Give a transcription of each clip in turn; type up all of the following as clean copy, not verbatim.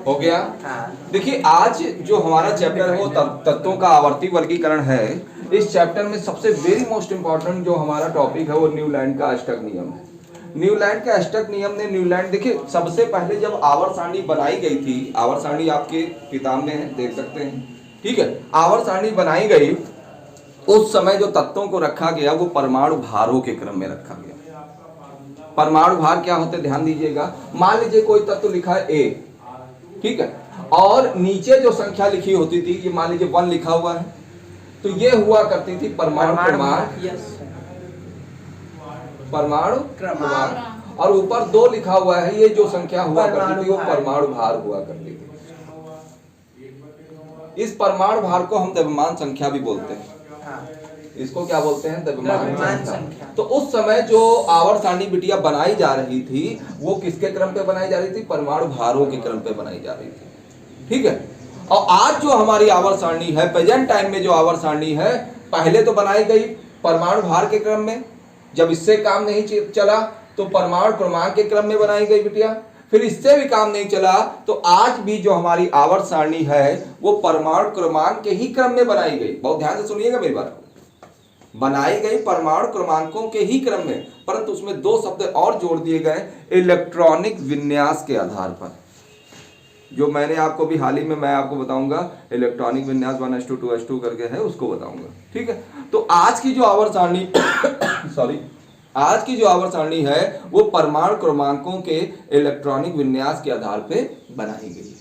हो गया। देखिए आज जो हमारा चैप्टर है वो तत्वों का आवर्ती वर्गीकरण है। इस चैप्टर में सबसे वेरी मोस्ट इंपॉर्टेंट जो हमारा टॉपिक है वो न्यूलैंड का अष्टक नियम है। न्यूलैंड के अष्टक नियम ने न्यूलैंड, देखिए सबसे पहले जब आवर्त सारणी बनाई गई थी, आवर्त सारणी आपके किताब में है, देख सकते हैं, ठीक है। आवर्त सारणी बनाई गई, उस समय जो तत्वों को रखा गया वो परमाणु भारों के क्रम में रखा गया। परमाणु भार क्या होते हैं ध्यान दीजिएगा। मान लीजिए कोई तत्व लिखा है ए, ठीक है, और नीचे जो संख्या लिखी होती थी, ये मान लीजिए 1 लिखा हुआ है, तो ये हुआ करती थी परमाणु क्रमांक, परमाणु क्रमांक, और ऊपर 2 लिखा हुआ है, ये जो संख्या हुआ करती थी वो परमाणु भार हुआ करती थी। इस परमाणु भार को हम द्रव्यमान संख्या भी बोलते हैं। इसको क्या बोलते हैं? द्रव्यमान संख्या। तो उस समय जो आवर्त सारणी बिटिया बनाई जा रही थी वो किसके क्रम पे बनाई जा रही थी? परमाणु भारों के क्रम पे बनाई जा रही थी, ठीक है। और आज जो हमारी आवर्त सारणी है, प्रेजेंट टाइम में जो आवर्त सारणी है, पहले तो बनाई गई परमाणु भार के क्रम में, जब इससे काम नहीं चला तो परमाणु क्रमांक के क्रम में बनाई गई बिटिया, फिर इससे भी काम नहीं चला तो आज भी जो हमारी आवर्त सारणी है वो परमाणु क्रमांक के ही क्रम में बनाई गई। बहुत ध्यान से सुनिएगा मेरी बात, बनाई गई परमाणु क्रमांकों के ही क्रम में, परंतु उसमें 2 शब्द और जोड़ दिए गए, इलेक्ट्रॉनिक विन्यास के आधार पर। जो मैंने आपको भी हाल ही में मैं आपको बताऊंगा, इलेक्ट्रॉनिक विन्यास 1s2 2s2 करके है, उसको बताऊंगा, ठीक है। तो आज की जो आवर्त सारणी सॉरी आज की जो आवर्त सारणी है वो परमाणु क्रमांकों के इलेक्ट्रॉनिक विन्यास के आधार पे बनाई गई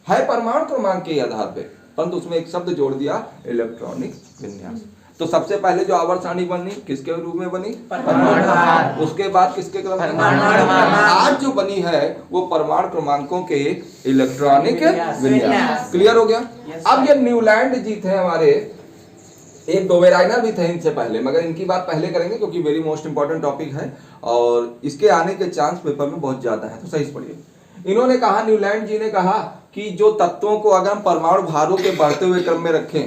है परमाणु क्रमांक के आधार पे, परंतु उसमें एक शब्द जोड़ दिया, इलेक्ट्रॉनिक विन्यास। तो सबसे पहले जो आवर्त सारणी बनी किसके रूप में बनी? परमाणु। उसके बाद किसके क्रम में? आज जो बनी है वो परमाणु क्रमांकों के इलेक्ट्रॉनिक विन्यास। क्लियर हो गया? अब ये न्यूलैंड जी थे हमारे, एक डोवेराइनर भी थे इनसे पहले, मगर इनकी बात पहले करेंगे क्योंकि वेरी मोस्ट इंपॉर्टेंट टॉपिक है और इसके आने के चांस पेपर में बहुत ज्यादा है, तो सही से पढ़िए। इन्होंने कहा, न्यूलैंड जी ने कहा कि जो तत्वों को अगर हम परमाणु भारों के बढ़ते हुए क्रम में रखें,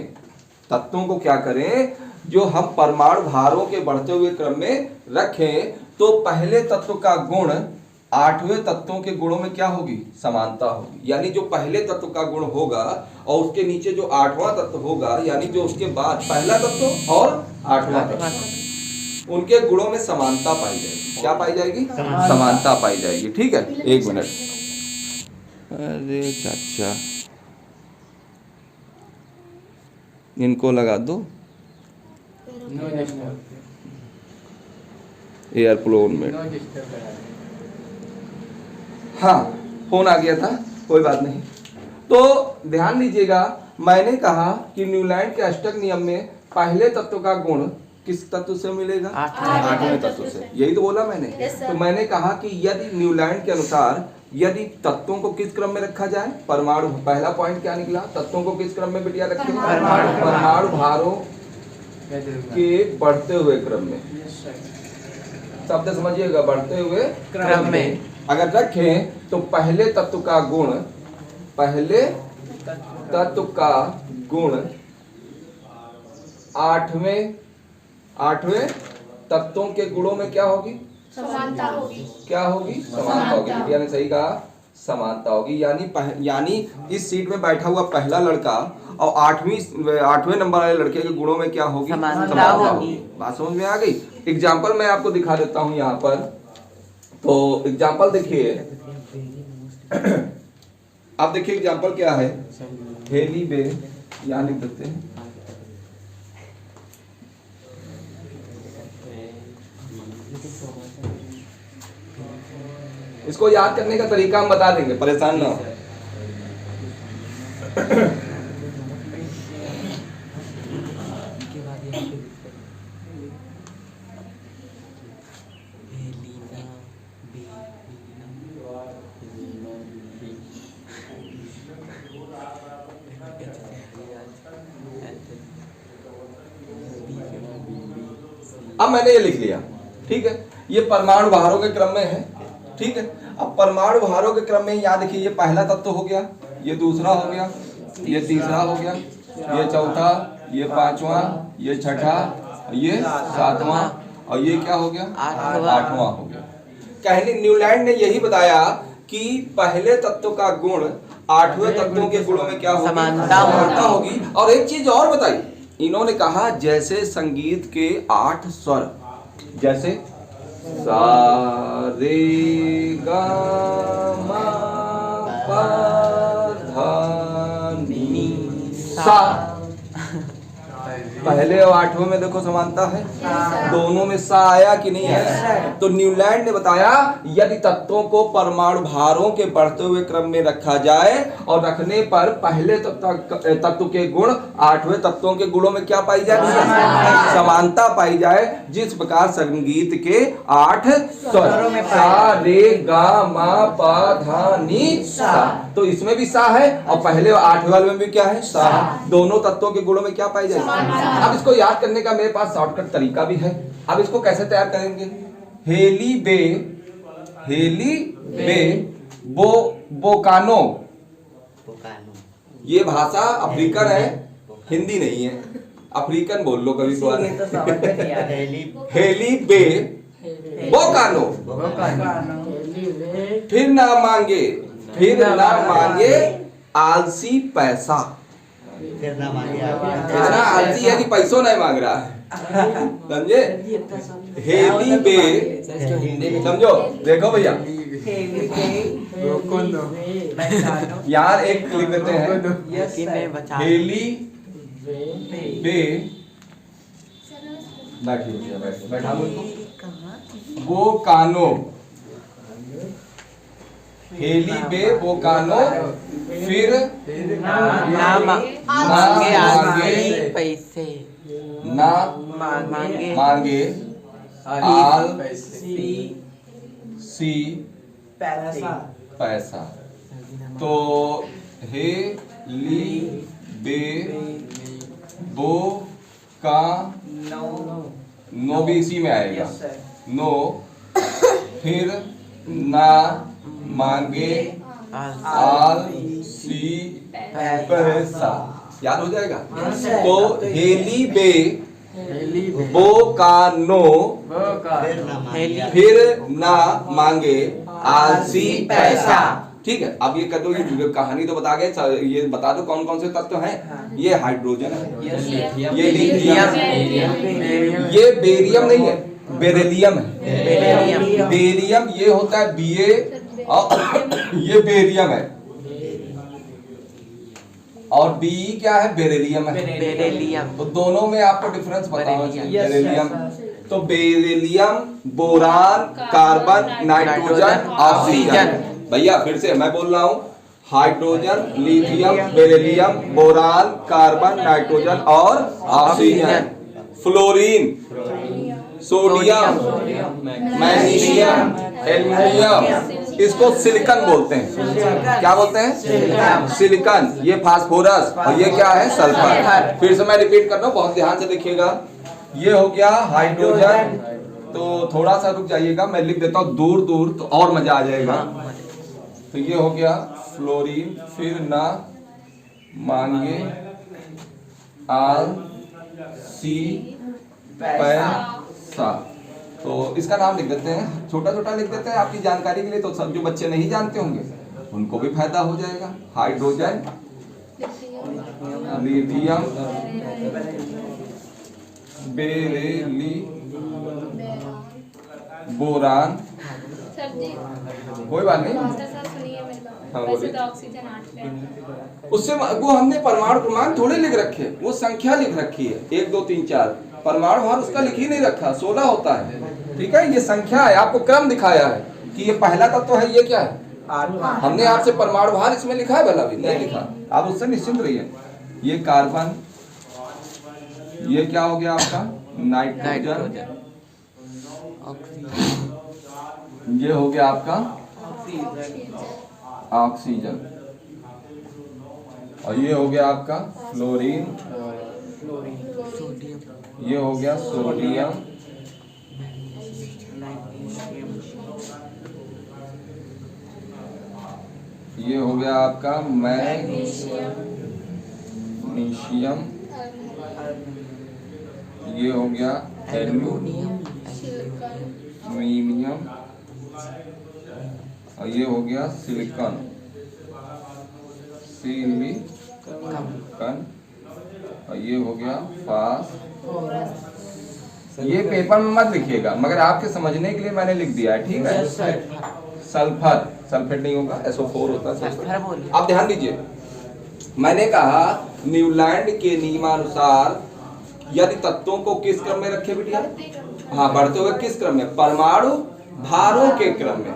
तत्वों को क्या करें, जो हम परमाणु भारों के बढ़ते हुए क्रम में रखें, तो पहले तत्व का गुण 8वें तत्वों के गुणों में क्या होगी? समानता होगी। यानी जो पहले तत्व का गुण होगा और उसके नीचे जो 8वां तत्व होगा, यानी जो उसके बाद पहला तत्व और 8वां तत्व, उनके गुणों में समानता पाई जाएगी। क्या पाई जाएगी? समानता पाई जाएगी, ठीक है। 1 मिनट, अरे चाचा इनको लगा दो एयरप्लेन में। हाँ, फोन आ गया था, कोई बात नहीं। तो ध्यान दीजिएगा, मैंने कहा कि न्यूलैंड के अष्टक नियम में पहले तत्व का गुण किस तत्व से मिलेगा? 8वें तत्व से। यही तो बोला मैंने। तो मैंने कहा कि यदि न्यूलैंड के अनुसार यदि तत्वों को किस क्रम में रखा जाए? परमाणु, पहला पॉइंट क्या निकला? तत्वों को किस क्रम में बिटिया रखें? परमाणु भारों के बढ़ते हुए क्रम में। शब्द समझिएगा, बढ़ते हुए क्रम में अगर रखें तो पहले तत्व का गुण, पहले तत्व का गुण 8वें तत्वों के गुणों में क्या होगी? समानता होगी। क्या होगी? समानता होगी। बिटिया ने सही कहा, समानता होगी। यानी इस सीट में बैठा हुआ पहला लड़का और 8वें नंबर वाले लड़के के गुणों में क्या होगी? समानता होगी। बात समझ में आ गई? एग्जाम्पल मैं आपको दिखा देता हूं यहाँ पर। तो एग्जाम्पल देखिए, आप देखिए एग्जाम्पल क्या है, हेली बे, यहाँ लिख देते हैं। इसको याद करने का तरीका हम बता देंगे, परेशान ना हो। अब मैंने ये लिख लिया, ठीक है। ये परमाणु भारों के क्रम में है, ठीक है। अब परमाणु भारों के क्रम में यहाँ देखिए, ये पहला तत्व हो गया, ये दूसरा हो गया, ये तीसरा हो गया, ये चौथा, ये 5वां, ये छठा, ये 7वां और ये क्या हो गया? 8वां हो गया। कहने न्यूलैंड ने यही बताया कि पहले तत्व का गुण आठवें तत्वों के गुणों में क्या होगी? समानता होगी। और एक चीज और बताई, इन्होंने कहा जैसे संगीत के 8 स्वर, जैसे सा रे गा मा पा धा नी सा, पहले और 8वें में देखो समानता है, दोनों में सा आया कि नहीं आया? तो न्यूलैंड ने बताया यदि तत्वों को परमाणु भारों के बढ़ते हुए क्रम में रखा जाए और रखने पर पहले तत्व के गुण 8वें तत्वों के गुणों में क्या पाई जाए? समानता पाई जाए। जिस प्रकार संगीत के 8 स्वर सा रे गा मा पा धा नी सा, तो इसमें भी सा है और पहले 8वें वाले में भी क्या है? सा। दोनों तत्वों के गुणों में क्या पाई जाए? अब इसको याद करने का मेरे पास शॉर्टकट तरीका भी है। अब इसको कैसे तैयार करेंगे? हेली बे बोकानो, ये भाषा अफ्रीकन है, हिंदी नहीं है, अफ्रीकन बोल लो कभी कभार। हेली बे बोकानो, फिर ना मांगे आलसी पैसा। इतना आलसी है कि पैसों नहीं मांग रहा है, समझे? हेली बे, समझो, देखो भैया यार एक लिख देते हैं, हेली बे, बैठा वो कानो, हेली बे बोकानो, फिर ना मांगे पैसे, ना मांगे सी पैसा। तो हेली बे बो का नो भी इसी में आएगा, नो, फिर ना मांगे आलसी पैसा, याद हो जाएगा? तो हेली बे बो का नो, फिर ना मांगे आलसी पैसा। ठीक है, अब ये कर दो, ये कहानी तो बता गए, ये बता दो कौन कौन से तत्व हैं। ये हाइड्रोजन है, ये लिथियम, ये बेरियम नहीं है, बेरिलियम है। बेरियम ये होता है Ba और ये बेरियम है, और Be क्या है? बेरिलियम है। तो दोनों में आपको डिफरेंस बताना चाहिए। बेरिलियम, तो beryllium, boron, carbon, nitrogen, oxygen. भैया फिर से मैं बोल रहा हूँ, hydrogen, lithium, beryllium, boron, carbon, nitrogen और oxygen. Fluorine, sodium, magnesium, aluminium, इसको सिलिकॉन बोलते हैं। क्या बोलते हैं? सिलिकॉन। ये फास्फोरस, और ये क्या है? सल्फर। फिर से मैं रिपीट कर रहा हूँ, बहुत ध्यान से देखिएगा। ये हो गया हाइड्रोजन, तो थोड़ा सा रुक जाइएगा, मैं लिख देता हूँ दूर दूर, तो और मजा आ जाएगा। तो ये हो गया फ्लोरीन, फिर ना मांगे आलसी पैसा। तो इसका नाम लिख देते हैं, छोटा छोटा लिख देते हैं आपकी जानकारी के लिए, तो सब जो बच्चे नहीं जानते होंगे उनको भी फायदा हो जाएगा। हाइड्रोजन, लिथियम, बेरिली, बोरान, कोई बात नहीं, हाँ बोलिए। उससे वो हमने परमाणु क्रमांक थोड़े लिख रखे, वो संख्या लिख रखी है, 1 2 3 4। परमाणु भार उसका लिख ही नहीं रखा, 16 होता है। ठीक है, ये संख्या है, आपको क्रम दिखाया है कि ये पहला तत्व है, ये क्या है? हमने आपसे परमाणु भार इसमें लिखा है? भला भी नहीं लिखा, आप उससे निश्चिंत रहिए। ये कार्बन, ये क्या हो गया आपका? नाइट्रोजन, ये हो गया आपका ऑक्सीजन, और ये हो गया आपका फ्लोरीन, ये हो गया सोडियम, ये हो गया आपका मैग्नीशियम, ये हो गया एल्युमिनियम, और ये हो गया सिलिकॉन। सिलिकॉन और ये हो गया फास्फोरस। ये पेपर में मत लिखिएगा, मगर आपके समझने के लिए मैंने लिख दिया है, ठीक है। सल्फर, सल्फेट नहीं होगा, SO4 होता है। आप ध्यान दीजिए, मैंने कहा न्यूलैंड के नियमानुसार यदि तत्वों को किस क्रम में रखे बिटिया? हाँ, बढ़ते हुए किस क्रम में? परमाणु भारों के क्रम में।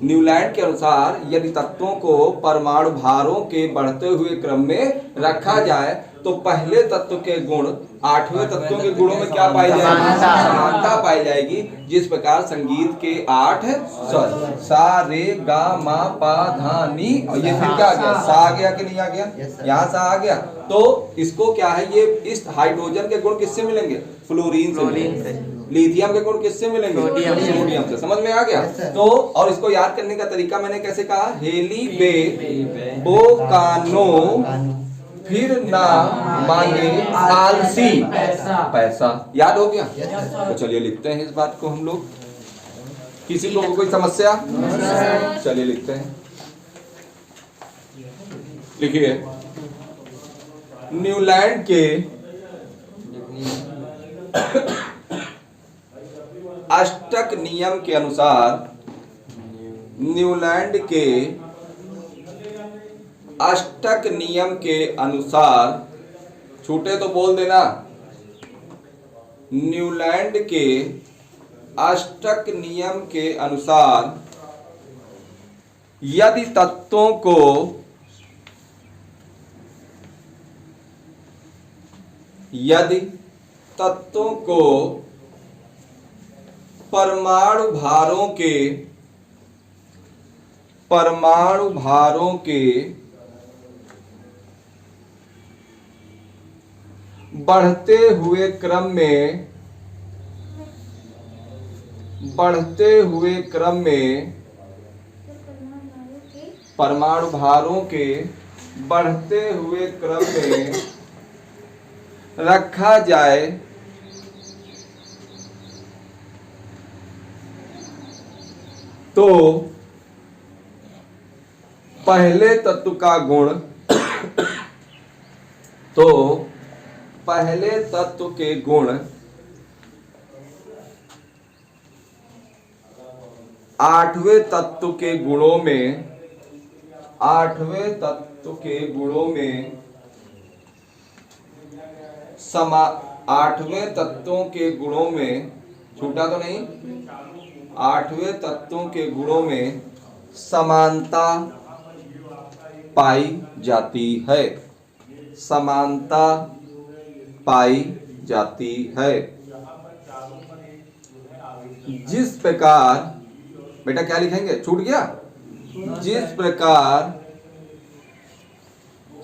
न्यूलैंड के अनुसार यदि तत्वों को परमाणु भारों के बढ़ते हुए क्रम में रखा जाए तो पहले तत्व के गुण आठवें तत्वों के गुणों में क्या पाई जाएगी? समानता पाई जाएगी। जिस प्रकार संगीत के 8 स्वर सा रे गा मा पा धा नी, और ये फिर क्या आ गया? सा आ गया कि नहीं आ गया? यहाँ सा आ गया। तो इसको क्या है, ये इस हाइड्रोजन के गुण किससे मिलेंगे? फ्लोरीन से मिलेंगे। लिथियम के गुण किससे मिलेंगे? सोडियम से। समझ में आ गया? तो और इसको याद करने का तरीका मैंने कैसे कहा? हेली बे बो कानो फिर ना मांगे आलसी पैसा। याद हो गया? तो चलिए लिखते हैं इस बात को हम लोग। किसी को कोई समस्या? चलिए लिखते हैं। लिखिए, न्यूलैंड के अष्टक नियम के अनुसार, न्यूलैंड के अष्टक नियम के अनुसार, छूटे तो बोल देना, न्यूलैंड के अष्टक नियम के अनुसार यदि तत्वों को परमाणु भारों के बढ़ते हुए क्रम में परमाणु भारों के बढ़ते हुए क्रम में रखा जाए तो पहले तत्व का गुण पहले तत्व के गुण आठवें तत्व के गुणों में आठवें तत्वों के गुणों में, छूटा तो नहीं, आठवें तत्वों के गुणों में समानता पाई जाती है। समानता पाई जाती है। जिस प्रकार, बेटा क्या लिखेंगे? छूट गया? जिस प्रकार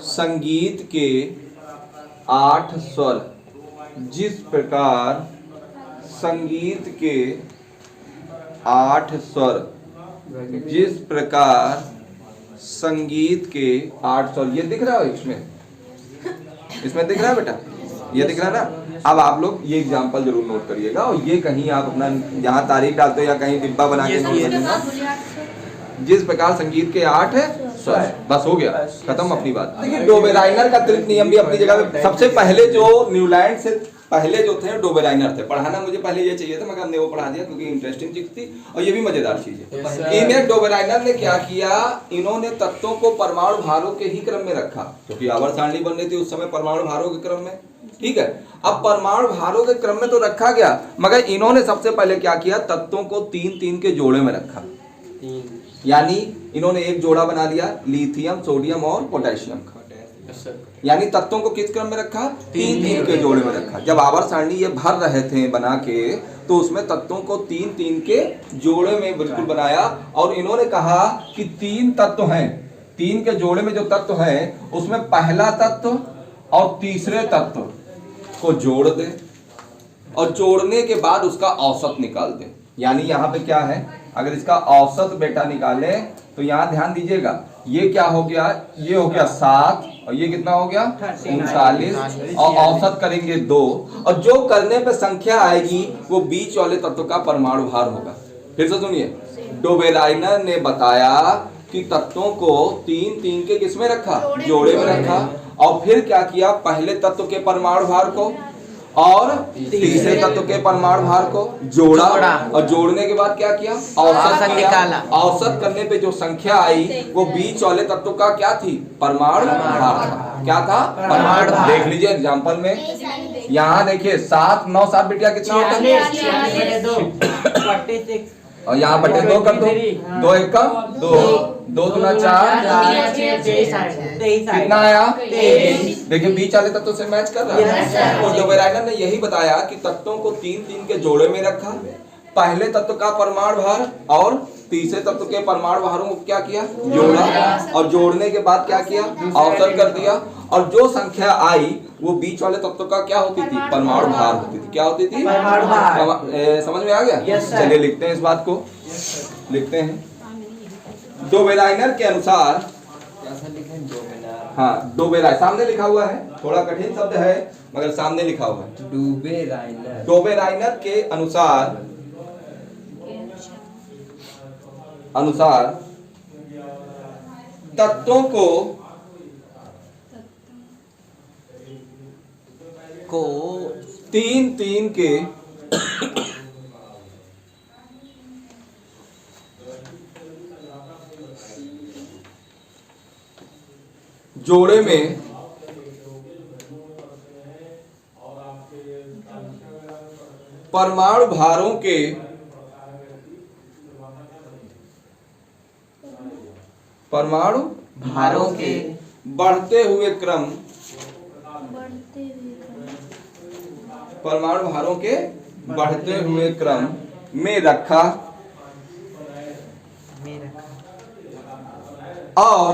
संगीत के 8 स्वर, जिस प्रकार संगीत के 8 स्वर, जिस प्रकार संगीत के 8 स्वर, ये दिख रहा है इसमें दिख रहा है बेटा? ये दिख रहा है ना? अब आप लोग ये एग्जांपल जरूर नोट करिएगा और ये कहीं आप अपना जहाँ तारीख डालते हो या कहीं डिब्बा बना के नोट करिएगा। जिस प्रकार संगीत के 8 स्वर, बस हो गया, खत्म अपनी बात। देखिए, डोबेराइनर का तृतीय नियम भी अपनी जगह पे। सबसे पहले जो न्यूलैंड से पहले जो थे डोबेराइनर थे। पढ़ाना मुझे पहले ये चाहिए था, मगर हमने वो पढ़ा दिया क्योंकि इंटरेस्टिंग चीज थी और ये भी मजेदार चीज है। इन्हें डोबेराइनर ने क्या किया, इन्होंने तत्वों को परमाणु भारों के ही क्रम में रखा, क्योंकि आवर्त सारणी बन रही थी उस समय परमाणु भारों के क्रम में। ठीक है, अब परमाणु भारों के क्रम में तो रखा गया, मगर इन्होंने सबसे पहले क्या किया, तत्वों को 3-3 के जोड़े में रखा। यानी इन्होंने एक जोड़ा बना लिया, लिथियम, सोडियम और पोटेशियम का। यानी तत्वों को किस क्रम में रखा, 3-3 के जोड़े में रखा। जब आवर्त सारणी ये भर रहे थे बना के, तो उसमें तत्वों को 3-3 के जोड़े में बिल्कुल बनाया और इन्होंने कहा कि 3 तत्व हैं, 3 के जोड़े में जो तत्व है उसमें पहला तत्व और तीसरे तत्व को जोड़ दे और जोड़ने के बाद उसका औसत निकाल दे। यानी यहाँ पे क्या है, अगर इसका औसत बेटा निकाले तो यहाँ ध्यान दीजिएगा, ये क्या हो गया, ये हो गया 7 और ये कितना हो गया 39 और औसत करेंगे 2 और जो करने पे संख्या आएगी वो बीच वाले तत्व का परमाणु भार होगा। फिर से सुनिए, डोबेराइनर ने बताया कि तत्वों को तीन तीन के किसमें रखा, जोड़े में रखा, और फिर क्या किया, पहले तत्व के परमाणु भार को और तीसरे तत्व के परमाणु भार को जोड़ा, और जोड़ने के बाद क्या किया, औसत निकाला। औसत करने पे जो संख्या आई वो बीच वाले तत्व का क्या थी, परमाणु भार था। क्या था, परमाणु भार। देख लीजिए एग्जांपल में, यहाँ देखिए 7 9 7 बिटिया कितना होता है, और यहाँ बटे 2 कर दो, 2 1 का 2, 2 दूना 4, कितना आया, देखिए बीच वाले तत्वों से मैच कर रहा है। तो डोबेराइनर ने यही बताया कि तत्वों को तीन तीन के जोड़े में रखा, पहले तत्व का परमाणु भार और तीसरे तत्व के परमाणु भारों को क्या किया, जोड़ा, और जोड़ने के बाद क्या किया, औसत कर दिया, और जो संख्या आई वो बीच वाले तत्व का क्या होती थी, परमाणु भार होती थी। क्या होती थी, परमाणु भार। समझ में आ गया। चलिए लिखते हैं इस बात को, लिखते हैं। डोबेराइनर के अनुसार, हाँ डोबेराइनर सामने लिखा हुआ है, थोड़ा कठिन शब्द है मगर सामने लिखा हुआ है। डोबेराइनर, डोबेराइनर के अनुसार तत्वों को तीन तीन के जोड़े में परमाणु भारों के बढ़ते हुए क्रम, परमाणु भारों के बढ़ते हुए क्रम में रखा, और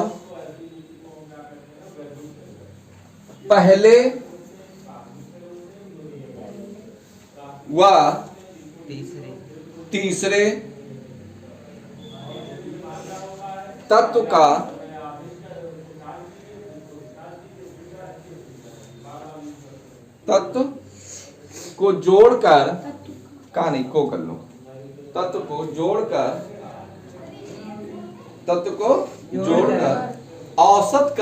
पहले व तीसरे तत्व का तत्व को जोड़कर, का नहीं को कर लो, तत्व को जोड़कर औसत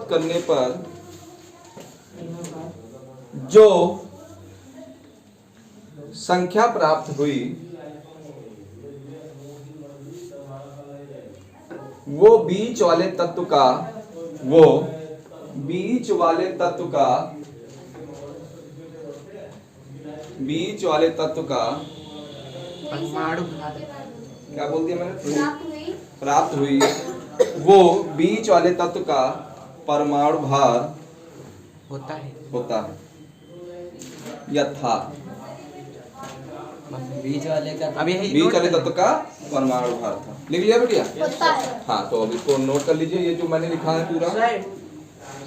करने पर जो संख्या प्राप्त हुई वो बीच वाले तत्व का परमाणु भार, क्या बोल दिया मैंने, प्राप्त हुई वो बीच वाले तत्व का परमाणु भार होता है या था। बीच वाले तत्व का परमाणु भार था। लिख लिया बेटिया? हाँ, तो अब इसको नोट कर लीजिए, ये जो मैंने लिखा है पूरा।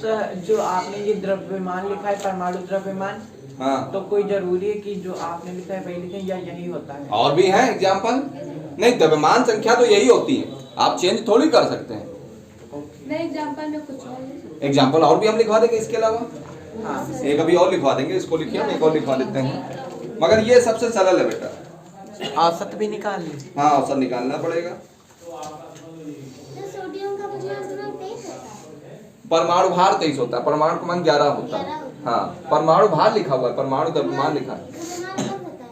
सर जो आपने ये द्रव्यमान लिखा है, परमाणु द्रव्यमान, हाँ, तो कोई जरूरी है कि जो आपने लिखा है वही लिखें या यही होता है? और भी है एग्जाम्पल? नहीं, द्रव्यमान संख्या तो यही होती है, आप चेंज थोड़ी कर सकते हैं। नहीं, एग्जाम्पल में कुछ और, एग्जाम्पल और भी हम लिखवा देंगे इसके अलावा। हाँ, एक अभी और लिखवा देंगे, इसको लिखिए, हम एक और लिखवा देते हैं, मगर ये सबसे सरल है बेटा। औसत भी निकाल ली। हाँ, औसत निकालना पड़ेगा। परमाणु भार 23 होता है, परमाणु क्रमांक 11 होता है। हाँ, परमाणु भार लिखा हुआ है, परमाणु द्रव्यमान लिखा है।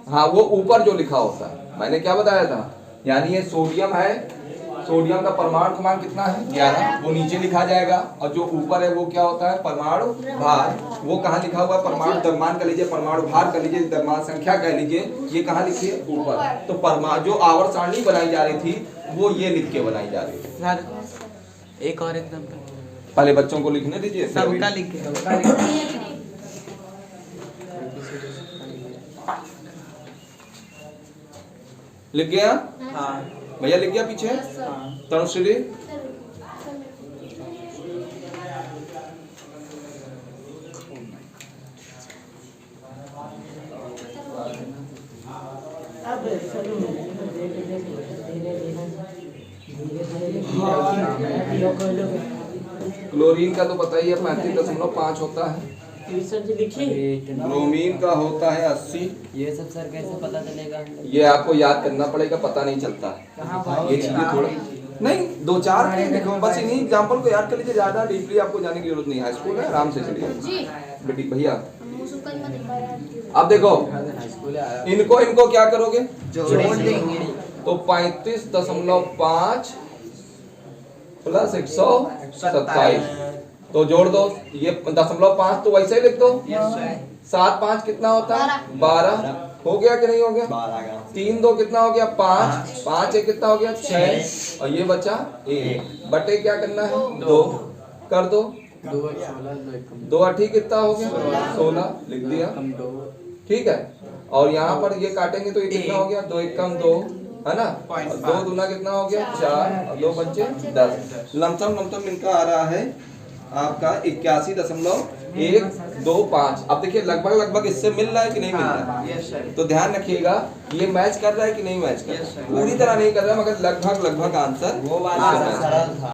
हाँ, वो ऊपर जो लिखा होता है, मैंने क्या बताया था, यानी ये सोडियम है, सोडियम का परमाणु क्रमांक कितना है, 11, वो नीचे लिखा जाएगा, और जो ऊपर है वो क्या होता है, परमाणु भार। वो कहाँ लिखा हुआ है, परमाणु द्रव्यमान कह लीजिए, परमाणु भार कह लीजिए, द्रव्यमान संख्या कह लीजिए, ये कहाँ लिखिए, ऊपर। तो परमाणु जो आवर्त सारणी बनाई जा रही थी वो ये लिख के बनाई जा रही थी। एक और एग्जांपल पहले बच्चों को लिखने दीजिए, सबका लिखे। लिख गया? हाँ भैया लिख गया पीछे? तनुश्री क्लोरीन का तो पता ही है 35.5 होता है। सर जी लिखिए। ब्रोमीन का होता है 80। ये सब सर कैसे पता चलेगा? ये आपको याद करना पड़ेगा, पता नहीं चलता ये चीजें थोड़ा नहीं, 2-4 के लिखो बस, इन्हीं एग्जांपल को याद कर लीजिए, ज्यादा डीपली आपको जाने की जरूरत नहीं है। हाई स्कूल है, आराम से चलिए जी बेटी भैया। मुझको मत दिखाया। अब देखो इनको क्या करोगे, जोड़ देंगे। तो 35.5 प्लस 127 तो जोड़ दो। ये 0.5 तो वैसे ही लिख दो। 7-5 कितना होता है? 12 हो गया कि नहीं हो गया? 3-2 कितना हो गया? 5 5-1 कितना हो गया? 6 और ये बचा 1 बटे क्या करना है? 2 कर दो। 2-8 कितना हो गया? 16 लिख दिया, ठीक है। और यहाँ पर ये काटेंगे तो ये कितना हो गया? 2 1 कम 2 है ना, 2 दूना कितना हो गया? 4 और 2 बचे 10। लमसम इनका आ रहा है आपका 81.125। अब देखिए लगभग इससे मिल रहा है कि नहीं मिल रहा है? तो ध्यान रखिएगा ये मैच कर रहा है कि नहीं मैच कर रहा है? पूरी तरह नहीं कर रहा है, मगर लगभग आंसर वो वाला सरल था।